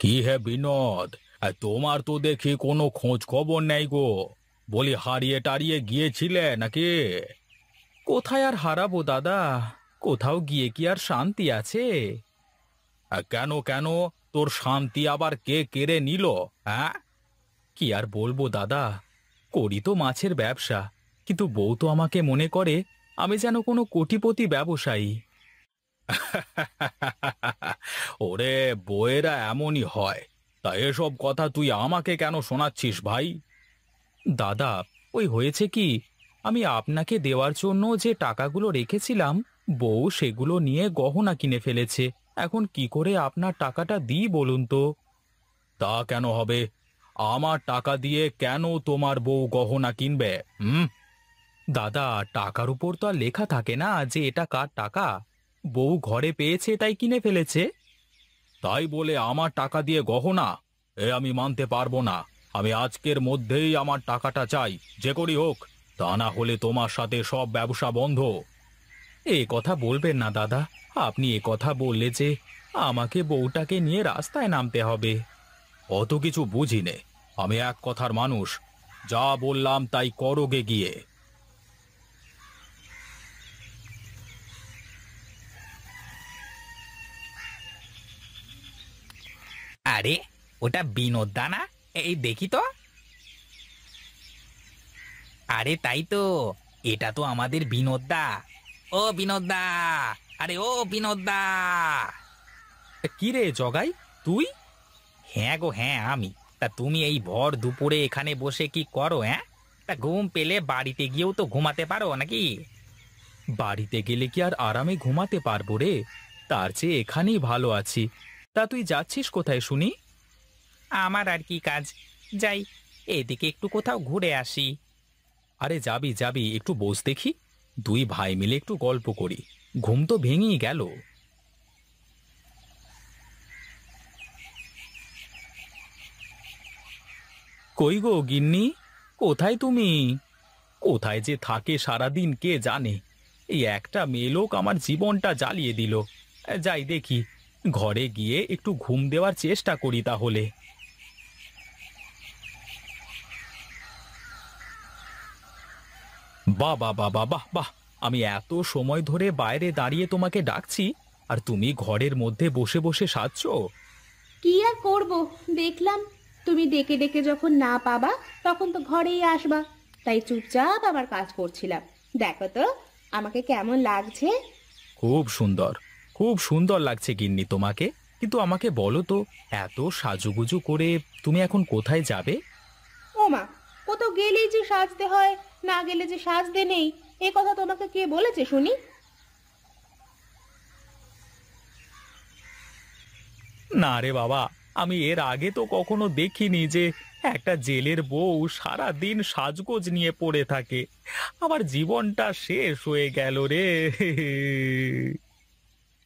কি হে বিনোদ, তোমার তো দেখি কোনো খোঁজ খবর নেই গো। বলি হারিয়ে টারিয়ে গিয়েছিলে নাকি? কোথায় আর হারাবো দাদা, কোথাও গিয়ে কি আর শান্তি আছে? কেন কেন, তোর শান্তি আবার কে কেড়ে নিল? হ্যাঁ, কি আর বলবো দাদা, করি তো মাছের ব্যবসা, কিন্তু বউ তো আমাকে মনে করে আমি যেন কোনো কোটিপতি ব্যবসায়ী। ওরে, বউয়েরা এমনই হয়। তা এসব কথা তুই আমাকে কেন শোনাচ্ছিস ভাই? দাদা, ওই হয়েছে কি, আমি আপনাকে দেওয়ার জন্য যে টাকাগুলো রেখেছিলাম, বউ সেগুলো নিয়ে গহনা কিনে ফেলেছে। এখন কি করে আপনার টাকাটা দিই বলুন তো? তা কেন হবে? আমার টাকা দিয়ে কেন তোমার বউ গহনা কিনবে? হুম? দাদা, টাকার উপর তো আর লেখা থাকে না যে এটা কার টাকা। বউ ঘরে পেয়েছে তাই কিনে ফেলেছে। তাই বলে আমার টাকা দিয়ে গহনা? এ আমি মানতে পারবো না। আমি আজকের মধ্যেই আমার টাকাটা চাই, যে করি হোক। তা না হলে তোমার সাথে সব ব্যবসা বন্ধ। এ কথা বলবেন না দাদা, আপনি এ কথা বললে যে আমাকে বউটাকে নিয়ে রাস্তায় নামতে হবে। অত কিছু বুঝি নে, আমি এক কথার মানুষ। যা বললাম তাই করোগে গিয়ে। আরে, ওটা বিনোদ দা না? এই দেখি তো। আরে তাই তো, এটা তো আমাদের বিনোদ দা। ও বিনোদ দা, আরে ও বিনোদ দা। কি রে জগাই, তুই? হ্যাঁ গো হ্যাঁ, আমি। তা তুমি এই ভর দুপুরে এখানে বসে কি করো? হ্যাঁ, তা ঘুম পেলে বাড়িতে গিয়েও তো ঘুমাতে পারো নাকি? বাড়িতে গেলে কি আর আরামে ঘুমাতে পারবো রে? তার চেয়ে এখানেই ভালো আছি। তা তুই যাচ্ছিস কোথায় শুনি? আমার আর কি কাজ, যাই এদিকে একটু কোথাও ঘুরে আসি। আরে যাবি যাবি, একটু বস দেখি। দুই ভাই মিলে একটু গল্প করি। ঘুম তো ভেঙেই গেল। কই গো গিন্নি, কোথায় তুমি? কোথায় যে থাকে সারাদিন কে জানে। এই একটা মেয়ে লোক আমার জীবনটা জ্বালিয়ে দিল। যাই দেখি, ঘরে গিয়ে একটু ঘুম দেওয়ার চেষ্টা করি তাহলে। বাহ বাহ বাহ বাহ বাহ বাহ! আমি এত সময় ধরে বাইরে দাঁড়িয়ে তোমাকে ডাকছি, আর তুমি ঘরের মধ্যে বসে বসে সাজছো। কি আর করব, দেখলাম তুমি ডেকে ডেকে যখন না পাবা তখন তো ঘরেই আসবা, তাই চুপচাপ আমার কাজ করছিলাম। দেখো তো আমাকে কেমন লাগছে। খুব সুন্দর, খুব সুন্দর লাগছে গিন্নি তোমাকে। কিন্তু আমাকে বলো তো, এত সাজুগুজু করে তুমি এখন কোথায় যাবে? ওমা, কোথাও গেলেই যে সাজতে হয়, না গেলে যে সাজতে নেই, এ কথা তোমাকে কে বলেছে শুনি? না রে বাবা, আমি এর আগে তো কখনো দেখিনি যে একটা জেলের বউ সারা দিন সাজগোজ নিয়ে পড়ে থাকে। আমার জীবনটা শেষ হয়ে গেল রে।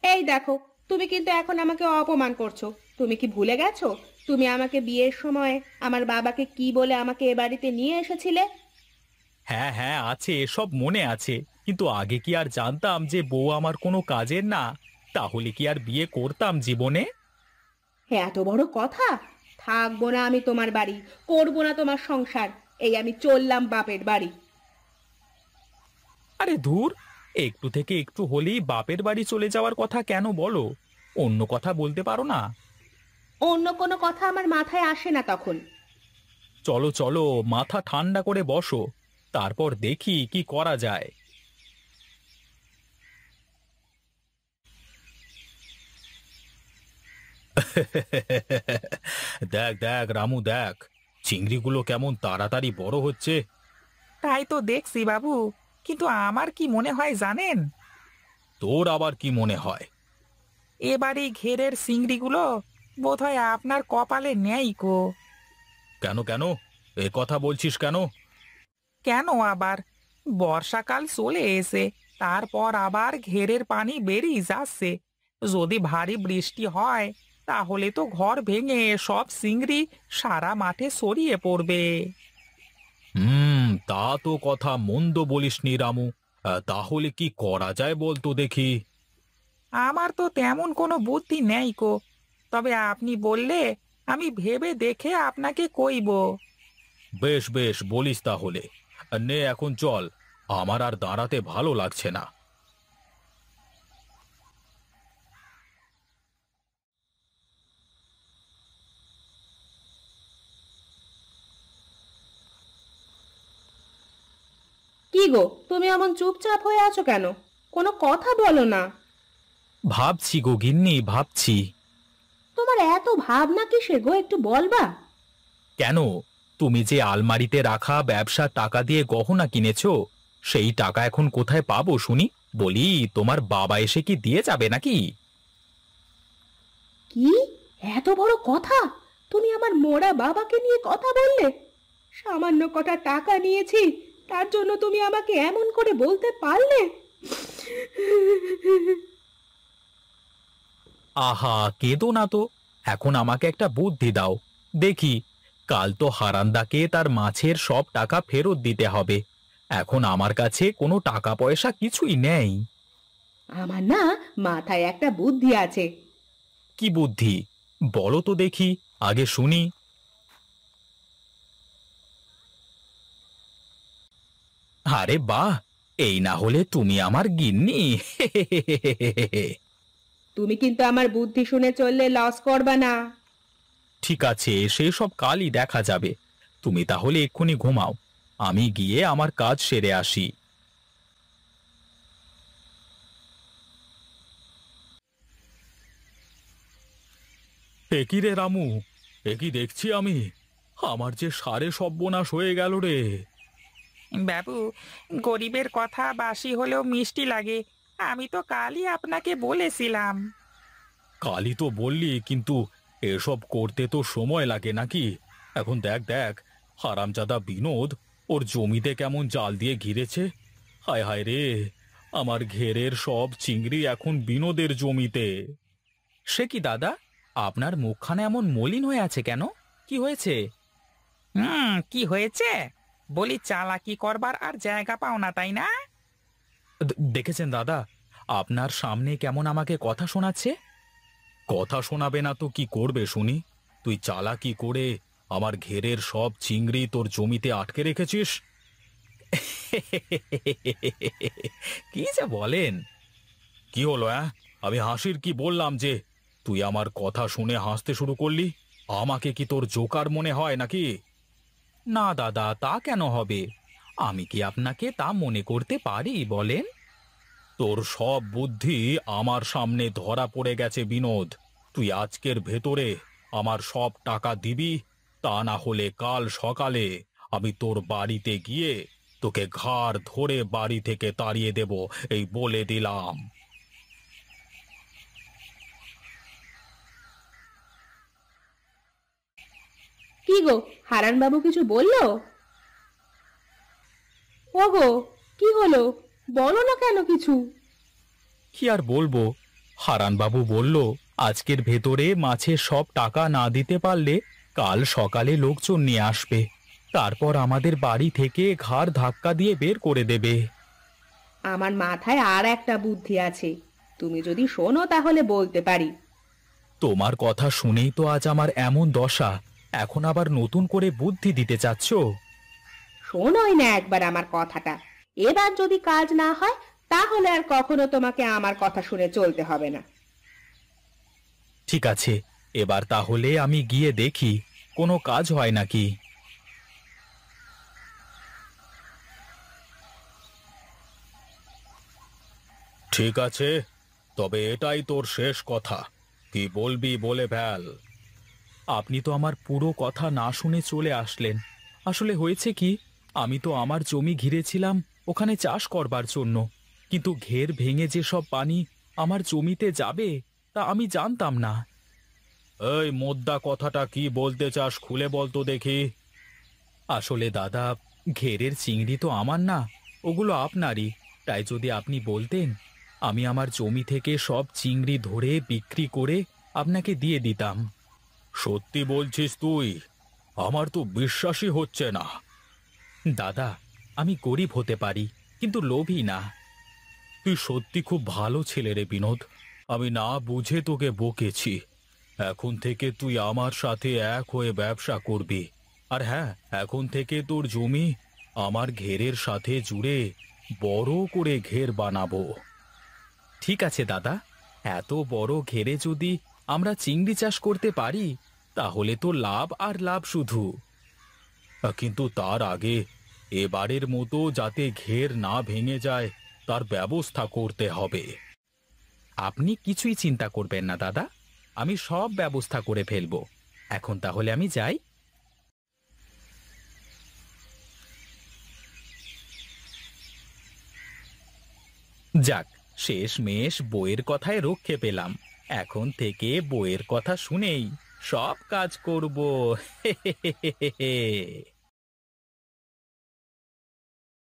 এই দেখো, তুমি কিন্তু এখন আমাকে অপমান করছো। তুমি কি ভুলে গেছো তুমি আমাকে বিয়ের সময় আমার বাবাকে কি বলে আমাকে এ বাড়িতে নিয়ে এসেছিলে? হ্যাঁ হ্যাঁ, আছে, সব মনে আছে। কিন্তু আগে কি আর জানতাম যে বউ আমার কোনো কাজের না? তাহলে কি আর বিয়ে করতাম জীবনে? হ্যাঁ, এত বড় কথা! থাকবো না আমি তোমার বাড়ি, করবো না তোমার সংসার, এই আমি চললাম বাপের বাড়ি। আরে ধুর, একটু থেকে একটু হলেই বাপের বাড়ি চলে যাওয়ার কথা কেন বলো? অন্য কথা বলতে পারো না? অন্য কোনো কথা আমার মাথায় আসে না তখন। চলো চলো, মাথা ঠান্ডা করে বসো, তারপর দেখি কি করা যায়। দেখ দেখ রামু, দেখ চিংড়িগুলো কেমন তাড়াতাড়ি বড় হচ্ছে। তাই তো দেখছি বাবু, কিন্তু আমার কি মনে হয় জানেন? তোর আবার কি মনে হয়? এবারে ঘেরের চিংড়িগুলো বোধহয় আপনার কপালে নেই কো। কেন কেন, এ কথা বলছিস কেন? কেন আবার, বর্ষাকাল চলে এসে তারপর আবার ঘেরের পানি বেরিয়ে যাচ্ছে। যদি ভারী বৃষ্টি হয় তাহলে তো ঘর ভেঙে সব চিংড়ি সারা মাঠে ছড়িয়ে পড়বে। তা তো কথা মন্দ বলিসনি রামু। তাহলে কি করা যায় বলতো দেখি। আমার তো তেমন কোনো বুদ্ধি নেই কো, তবে আপনি বললে আমি ভেবে দেখে আপনাকে কইব। বেশ বেশ, বলিস তাহলে। নে এখন চল, আমার আর দাঁড়াতে ভালো লাগছে না। কি গো, তুমি এমন চুপচাপ হয়ে আছো কেন? কোনো কথা বলো না। ভাবছি গো গিন্নি, ভাবছি। তোমার এত ভাবনা কিসের গো, একটু বলবা? কেন? তুমি যে আলমারিতে রাখা ব্যবসার টাকা দিয়ে গহনা কিনেছো, সেই টাকা এখন কোথায় পাবো শুনি? বলি, তোমার বাবা এসে কি দিয়ে যাবে নাকি? কি এত বড় কথা! তুমি আমার মোড়া বাবাকে নিয়ে কথা বললে? সামান্য কটা টাকা নিয়েছি, তার জন্য তুমি আমাকে এমন করে বলতে পারলে? আহা, কেঁদো না তো। এখন আমাকে একটা বুদ্ধি দাও দেখি। কাল তো হারান্দাকে তার মাছের সব টাকা ফেরত দিতে হবে। এখন আমার কাছে কোনো টাকা পয়সা কিছুই নেই। আমার না মাথায় একটা বুদ্ধি আছে। কি বুদ্ধি? বলো তো দেখি, আগে শুনি। আরে বাহ! এই না হলে তুমি আমার গিন্নি! তুমি কিন্তু আমার বুদ্ধি শুনে চললে লস করবা না। ঠিক আছে, সেসব কালই দেখা যাবে। তুমি তাহলে এক্ষুনি ঘুমাও, আমি গিয়ে আমার কাজ সেরে আসি। একই রে রামু, একই দেখছি আমি। আমার যে সারে সর্বনাশ হয়ে গেল রে। বাবু, গরিবের কথা বাসি হলেও মিষ্টি লাগে। আমি তো কালই আপনাকে বলেছিলাম। কালই তো বললি, কিন্তু এসব করতে তো সময় লাগে নাকি? এখন দেখ দেখ, হারামজাদা বিনোদ ওর জমিতে কেমন জাল দিয়ে ঘিরেছে। হায় হায় রে, আমার ঘেরের সব চিংড়ি এখন বিনোদের জমিতে। সে কি দাদা, আপনার মুখখানা এমন মলিন হয়ে আছে কেন? কি হয়েছে? কি হয়েছে? বলি, চালাকি করবার আর জায়গা পাও না, তাই না? দেখেছেন দাদা, আপনার সামনে কেমন আমাকে কথা শোনাচ্ছে। কথা শোনাবে না তো কি করবে শুনি? তুই চালাকি করে আমার ঘেরের সব চিংড়ি তোর জমিতে আটকে রেখেছিস। কি যে বলেন! কি হলো? আমি হাসির কি বললাম যে তুই আমার কথা শুনে হাসতে শুরু করলি? আমাকে কি তোর জোকার মনে হয় নাকি? না দাদা, তা কেন হবে? আমি কি আপনাকে তা মনে করতে পারি বলেন? তোর সব বুদ্ধি আমার সামনে ধরা পড়ে গেছে বিনোদ। তুই আজকের ভেতরে আমার সব টাকা দিবি, তা না হলে কাল সকালে আমি তোর বাড়িতে গিয়ে তোকে ঘাড় ধরে বাড়ি থেকে তাড়িয়ে দেব, এই বলে দিলাম। কি গো, হারান বাবু কিছু বললো? ওগো, কি হলো? বলো না কেন কিছু। কি আর বলবো? হারানবাবু বলল, আজকের ভেতরে মাছের সব টাকা না দিতে পারলে কাল সকালে লোকজন নিয়ে আসবে, তারপর আমাদের বাড়ি থেকে ঘাড় ধাক্কা দিয়ে বের করে দেবে। আমার মাথায় আর একটা বুদ্ধি আছে, তুমি যদি শোনো তাহলে বলতে পারি। তোমার কথা শুনেই তো আজ আমার এমন দশা, এখন আবার নতুন করে বুদ্ধি দিতে চাচ্ছ? শোনোই না একবার আমার কথাটা। এবার যদি কাজ না হয় তাহলে আর কখনো তোমাকে আমার কথা শুনে চলতে হবে না। ঠিক আছে, এবার তাহলে আমি গিয়ে দেখি কোনো কাজ হয় নাকি। ঠিক আছে, তবে এটাই তোর শেষ কথা। কি বলবি বলে ফেল। আপনি তো আমার পুরো কথা না শুনে চলে আসলেন। আসলে হয়েছে কি, আমি তো আমার জমি ঘিরেছিলাম ওখানে চাষ করবার জন্য, কিন্তু ঘের ভেঙে যে সব পানি আমার জমিতে যাবে তা আমি জানতাম না। এই মোদ্দা কথাটা কি বলতে চাস, খুলে বল তো দেখি। আসলে দাদা, ঘেরের চিংড়ি তো আমার না, ওগুলো আপনারই। তাই যদি আপনি বলতেন, আমি আমার জমি থেকে সব চিংড়ি ধরে বিক্রি করে আপনাকে দিয়ে দিতাম। সত্যি বলছিস তুই? আমার তো বিশ্বাসই হচ্ছে না। দাদা, আমি গরিব হতে পারি, কিন্তু লোভী না। তুই সত্যি খুব ভালো ছেলে রে বিনোদ। আমি না বুঝে তোকে বকেছি। এখন থেকে তুই আমার সাথে এক হয়ে ব্যবসা করবি। আর হ্যাঁ, এখন থেকে তোর জমি আমার ঘেরের সাথে জুড়ে বড় করে ঘের বানাবো। ঠিক আছে দাদা, এত বড় ঘেরে যদি আমরা চিংড়ি চাষ করতে পারি তাহলে তো লাভ আর লাভ শুধু। কিন্তু তার আগে এবারের মতো যাতে ঘের না ভেঙে যায় তার ব্যবস্থা করতে হবে। আপনি কিছুই চিন্তা করবেন না দাদা, আমি সব ব্যবস্থা করে ফেলবো। এখন তাহলে আমি যাই। যাক, শেষমেশ বইয়ের কথায় রক্ষে পেলাম। এখন থেকে বইয়ের কথা শুনেই সব কাজ করব।